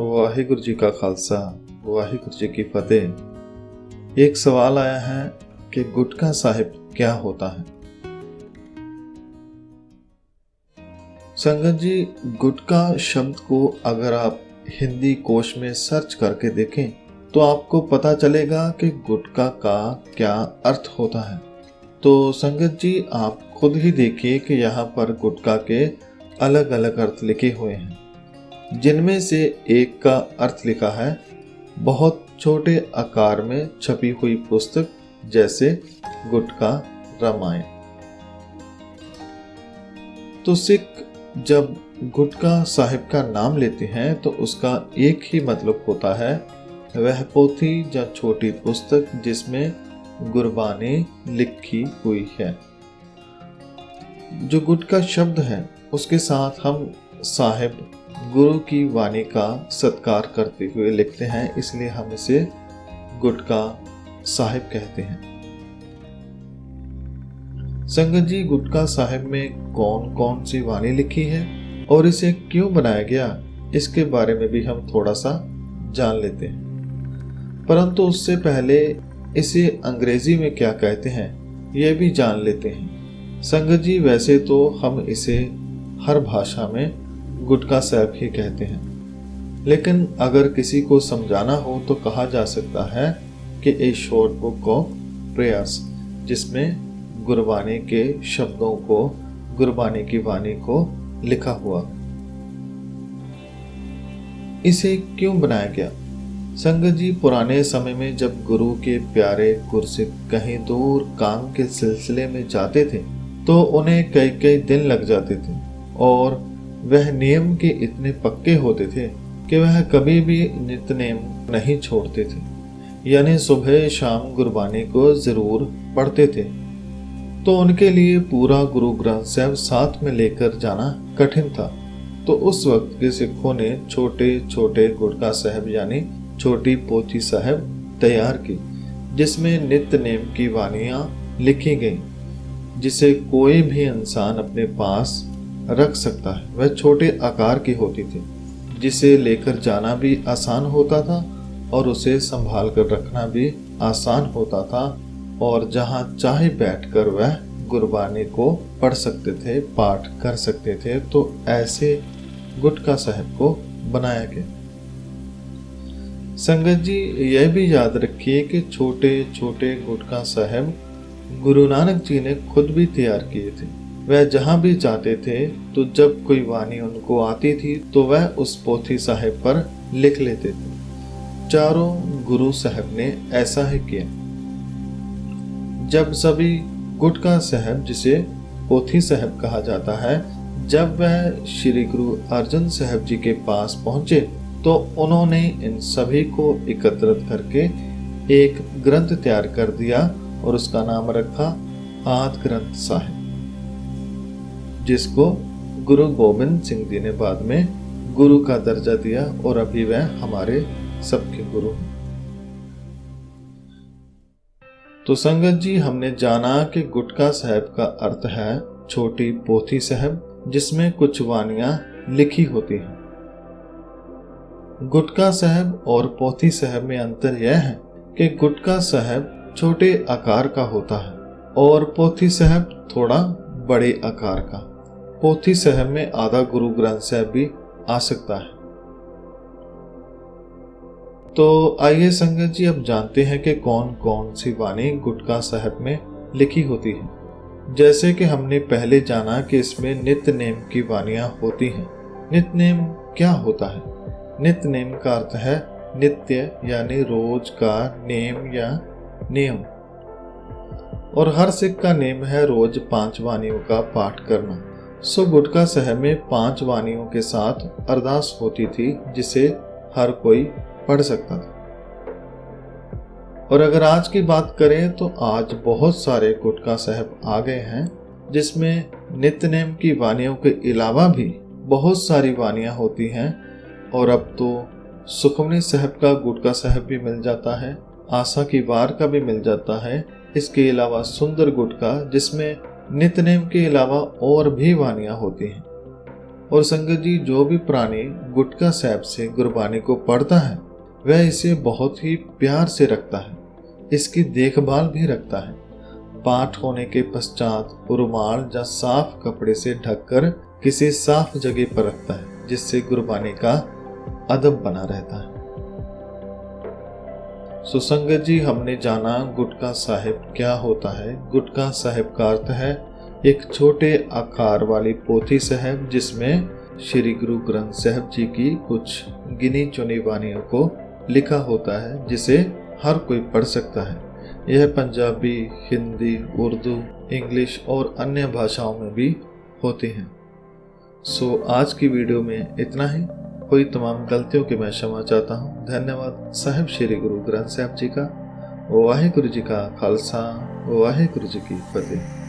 वाहिगुरु जी का खालसा, वाहिगुरु जी की फतेह। एक सवाल आया है कि गुटका साहिब क्या होता है। संगत जी, गुटका शब्द को अगर आप हिंदी कोश में सर्च करके देखें तो आपको पता चलेगा कि गुटका का क्या अर्थ होता है। तो संगत जी, आप खुद ही देखिए कि यहाँ पर गुटका के अलग अलग अर्थ लिखे हुए हैं, जिनमें से एक का अर्थ लिखा है बहुत छोटे आकार में छपी हुई पुस्तक, जैसे गुटका रामायण। तो सिख जब गुटका साहिब का नाम लेते हैं तो उसका एक ही मतलब होता है, वह पोथी या छोटी पुस्तक जिसमें गुरबानी लिखी हुई है। जो गुटका शब्द है उसके साथ हम साहिब गुरु की वाणी का सत्कार करते हुए लिखते हैं, इसलिए हम इसे गुटका साहिब कहते हैं। संगत जी, गुटका साहिब में कौन कौन सी वाणी लिखी है और इसे क्यों बनाया गया, इसके बारे में भी हम थोड़ा सा जान लेते हैं। परंतु उससे पहले इसे अंग्रेजी में क्या कहते हैं यह भी जान लेते हैं। संगत जी, वैसे तो हम इसे हर भाषा में गुटका साहिब ही कहते हैं, लेकिन अगर किसी को समझाना हो तो कहा जा सकता है कि ए शॉर्ट बुक ऑफ प्रेयर्स, जिसमें गुरबानी के शब्दों को, गुरबानी की वाणी को लिखा हुआ। इसे क्यों बनाया गया? संगत जी, पुराने समय में जब गुरु के प्यारे गुरसिख कहीं दूर काम के सिलसिले में जाते थे तो उन्हें कई कई दिन लग जाते थे और वह नियम के इतने पक्के होते थे कि वह कभी भी नित्यनेम नहीं छोड़ते थे, यानी सुबह शाम गुरबानी को जरूर पढ़ते थे। तो उनके लिए पूरा गुरु ग्रंथ साहिब साथ में लेकर जाना कठिन था। तो उस वक्त के सिखों ने छोटे छोटे गुटका साहिब यानी छोटी पोथी साहिब तैयार की, जिसमें नित्य नेम की वाणियां लिखी गई, जिसे कोई भी इंसान अपने पास रख सकता है। वह छोटे आकार की होती थी, जिसे लेकर जाना भी आसान होता था और उसे संभाल कर रखना भी आसान होता था, और जहां चाहे बैठकर वह गुरबानी को पढ़ सकते थे, पाठ कर सकते थे। तो ऐसे गुटका साहिब को बनाया गया। संगत जी, यह भी याद रखिए कि छोटे छोटे गुटका साहिब गुरु नानक जी ने खुद भी तैयार किए थे। वह जहां भी जाते थे तो जब कोई वाणी उनको आती थी तो वह उस पोथी साहिब पर लिख लेते थे। चारों गुरु साहिब ने ऐसा ही किया। जब सभी गुटका साहिब, जिसे पोथी साहिब कहा जाता है, जब वह श्री गुरु अर्जन साहिब जी के पास पहुंचे तो उन्होंने इन सभी को एकत्रित करके एक ग्रंथ तैयार कर दिया और उसका नाम रखा आदि ग्रंथ साहिब, जिसको गुरु गोबिंद सिंह जी ने बाद में गुरु का दर्जा दिया और अभी वह हमारे सबके गुरु हैं। तो संगत जी, हमने जाना कि गुटका साहिब का अर्थ है छोटी पोथी साहिब, जिसमें कुछ वाणियां लिखी होती हैं। गुटका साहिब और पोथी साहिब में अंतर यह है कि गुटका साहिब छोटे आकार का होता है और पोथी साहिब थोड़ा बड़े आकार का। पोथी साहिब में आधा गुरु ग्रंथ साहिब भी आ सकता है। तो आइए संगत जी, अब जानते हैं कि कौन कौन सी वाणी गुटका साहिब में लिखी होती है। जैसे कि हमने पहले जाना कि इसमें नित्य नेम की वाणियां होती हैं। नित्य नेम क्या होता है? नित्य नेम का अर्थ है नित्य, यानी रोज का नेम या नियम, और हर सिख का नेम है रोज 5 वाणियों का पाठ करना। सो गुटका साहिब में 5 वाणियों के साथ अरदास होती थी, जिसे हर कोई पढ़ सकता था। और अगर आज की बात करें तो आज बहुत सारे गुटका साहिब आ गए हैं, जिसमें नित्य नेम की वाणियों के अलावा भी बहुत सारी वाणियां होती हैं। और अब तो सुखमनी साहिब का गुटका साहिब भी मिल जाता है, आशा की वार का भी मिल जाता है। इसके अलावा सुंदर गुटका, जिसमें नित्य नेम के अलावा और भी वाणियां होती हैं। और संगत जी जो भी प्राणी गुटका साहिब से गुरबानी को पढ़ता है वह इसे बहुत ही प्यार से रखता है, इसकी देखभाल भी रखता है। पाठ होने के पश्चात रुमाल या साफ कपड़े से ढककर किसी साफ जगह पर रखता है, जिससे गुरबानी का अदब बना रहता है। सो संगत जी, हमने जाना गुटका साहिब क्या होता है। गुटका साहिब का अर्थ है एक छोटे आकार वाली पोथी साहिब, जिसमें श्री गुरु ग्रंथ साहिब जी की कुछ गिनी चुनी वाणियों को लिखा होता है, जिसे हर कोई पढ़ सकता है। यह पंजाबी, हिंदी, उर्दू, इंग्लिश और अन्य भाषाओं में भी होती हैं। सो आज की वीडियो में इतना ही। कोई तमाम गलतियों की मैं क्षमा चाहता हूँ। धन्यवाद। साहिब श्री गुरु ग्रंथ साहिब जी का। वाहिगुरु जी का खालसा, वाहिगुरु जी की फतेह।